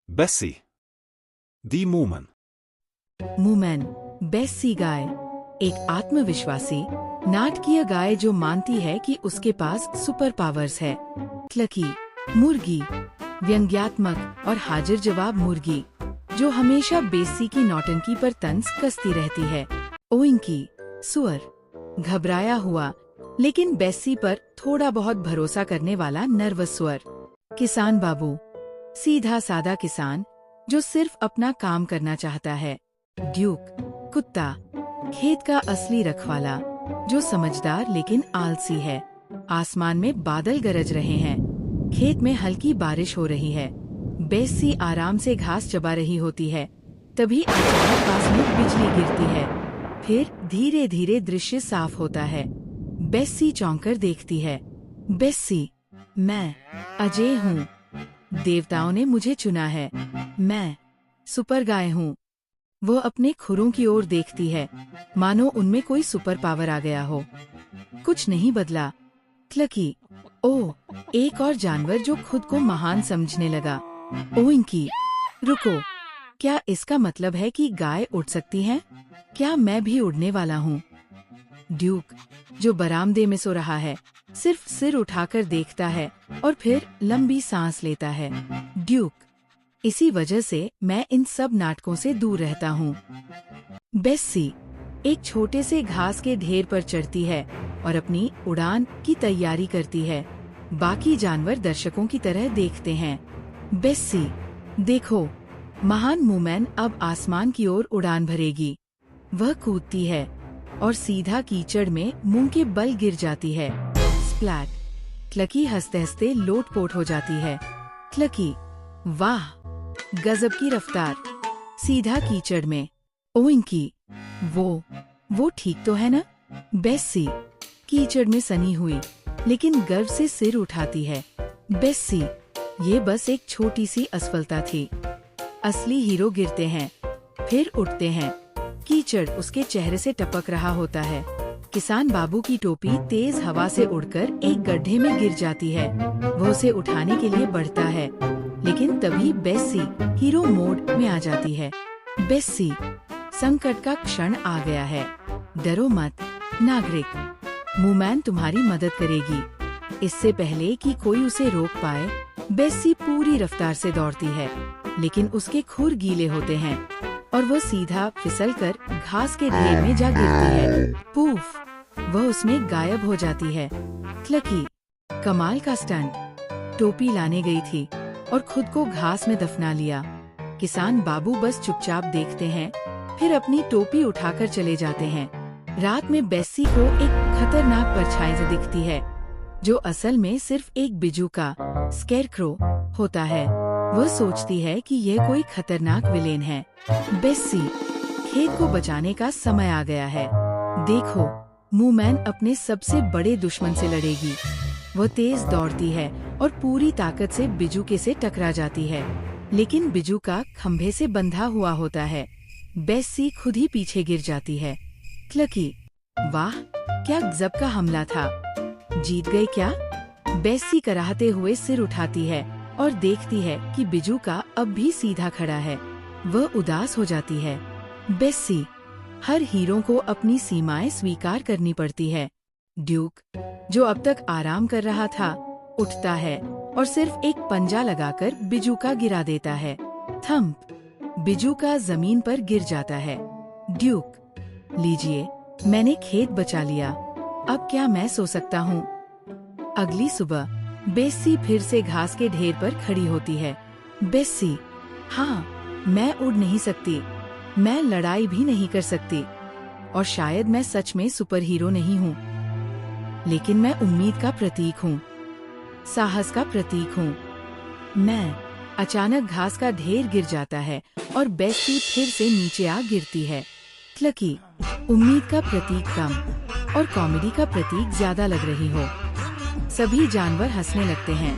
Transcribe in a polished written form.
Bessie. Die Moomin. मूमैन, Bessie गाय, एक आत्मविश्वासी, नाटकीय गाय जो मानती है कि उसके पास सुपर पावर्स है। क्लकी, मुर्गी, व्यंग्यात्मक और हाजिर जवाब मुर्गी, जो हमेशा बेस्सी की नौटंकी पर तंज कसती रहती है। ओइंकी, सुअर, घबराया हुआ लेकिन बेस्सी पर थोड़ा बहुत भरोसा करने वाला नर्वस सुअर। किसान बाबू, सीधा सादा किसान जो सिर्फ अपना काम करना चाहता है। ड्यूक, कुत्ता, खेत का असली रखवाला जो समझदार लेकिन आलसी है। आसमान में बादल गरज रहे हैं, खेत में हल्की बारिश हो रही है। बेस्सी आराम से घास चबा रही होती है, तभी अचानक पास में बिजली गिरती है। फिर धीरे धीरे दृश्य साफ होता है। बेस्सी चौंक कर देखती है। बेस्सी, मैं अजय हूँ। देवताओं ने मुझे चुना है। मैं सुपर गाय हूँ। वो अपने खुरों की ओर देखती है, मानो उनमें कोई सुपर पावर आ गया हो। कुछ नहीं बदला। क्लकी, ओह, एक और जानवर जो खुद को महान समझने लगा। ओइंकी, रुको, क्या इसका मतलब है कि गाय उड़ सकती है? क्या मैं भी उड़ने वाला हूँ? ड्यूक, जो बरामदे में सो रहा है, सिर्फ सिर उठाकर देखता है और फिर लंबी सांस लेता है। ड्यूक, इसी वजह से मैं इन सब नाटकों से दूर रहता हूँ। बेस्सी एक छोटे से घास के ढेर पर चढ़ती है और अपनी उड़ान की तैयारी करती है। बाकी जानवर दर्शकों की तरह देखते हैं। बेस्सी, देखो, महान मूमैन अब आसमान की ओर उड़ान भरेगी। वह कूदती है और सीधा कीचड़ में मुंह के बल गिर जाती है। स्प्लैट, क्लकी हंसते हंसते लोटपोट हो जाती है। क्लकी, वाह, गजब की रफ्तार। सीधा कीचड़ में। ओइंकी, वो ठीक तो है ना? बेस्सी कीचड़ में सनी हुई लेकिन गर्व से सिर उठाती है। बेस्सी, ये बस एक छोटी सी असफलता थी। असली हीरो गिरते हैं, फिर उठते हैं। कीचड़ उसके चेहरे से टपक रहा होता है। किसान बाबू की टोपी तेज हवा से उड़कर एक गड्ढे में गिर जाती है। वो उसे उठाने के लिए बढ़ता है, लेकिन तभी बेस्सी हीरो मोड में आ जाती है। बेस्सी, संकट का क्षण आ गया है। डरो मत, नागरिक। मूमैन तुम्हारी मदद करेगी। इससे पहले कि कोई उसे रोक पाए, बेस्सी पूरी रफ्तार से दौड़ती है, लेकिन उसके खुर गीले होते हैं और वो सीधा फिसलकर घास के ढेर में जा गिरती है। पूफ, वह उसमें गायब हो जाती है। क्लकी, कमाल का स्टंट। टोपी लाने गई थी और खुद को घास में दफना लिया। किसान बाबू बस चुपचाप देखते हैं, फिर अपनी टोपी उठाकर चले जाते हैं। रात में बेस्सी को एक खतरनाक परछाई दिखती है, जो असल में सिर्फ एक बिजू का स्केरक्रो होता है। वह सोचती है कि यह कोई खतरनाक विलेन है। बेस्सी, खेत को बचाने का समय आ गया है। देखो, मूमैन अपने सबसे बड़े दुश्मन से लड़ेगी। वह तेज दौड़ती है और पूरी ताकत से बिजुके से टकरा जाती है, लेकिन बिजुका खंभे से बंधा हुआ होता है। बेस्सी खुद ही पीछे गिर जाती है। क्लकी, वाह, क्या गजब का हमला था। जीत गए क्या? बेस्सी कराहते हुए सिर उठाती है और देखती है कि बिजुका अब भी सीधा खड़ा है। वह उदास हो जाती है। बेस्सी, हर हीरो को अपनी सीमाएं स्वीकार करनी पड़ती है। ड्यूक, जो अब तक आराम कर रहा था, उठता है और सिर्फ एक पंजा लगाकर बिजुका गिरा देता है। थंप, बिजुका जमीन पर गिर जाता है। ड्यूक, लीजिए, मैंने खेत बचा लिया। अब क्या मैं सो सकता हूँ? अगली सुबह बेस्सी फिर से घास के ढेर पर खड़ी होती है। बेस्सी, हाँ, मैं उड़ नहीं सकती, मैं लड़ाई भी नहीं कर सकती, और शायद मैं सच में सुपर हीरो नहीं हूँ, लेकिन मैं उम्मीद का प्रतीक हूँ, साहस का प्रतीक हूँ। मैं अचानक घास का ढेर गिर जाता है और बेस्सी फिर से नीचे आ गिरती है। क्लकी, उम्मीद का प्रतीक कम और कॉमेडी का प्रतीक ज्यादा लग रही हो। सभी जानवर हंसने लगते हैं।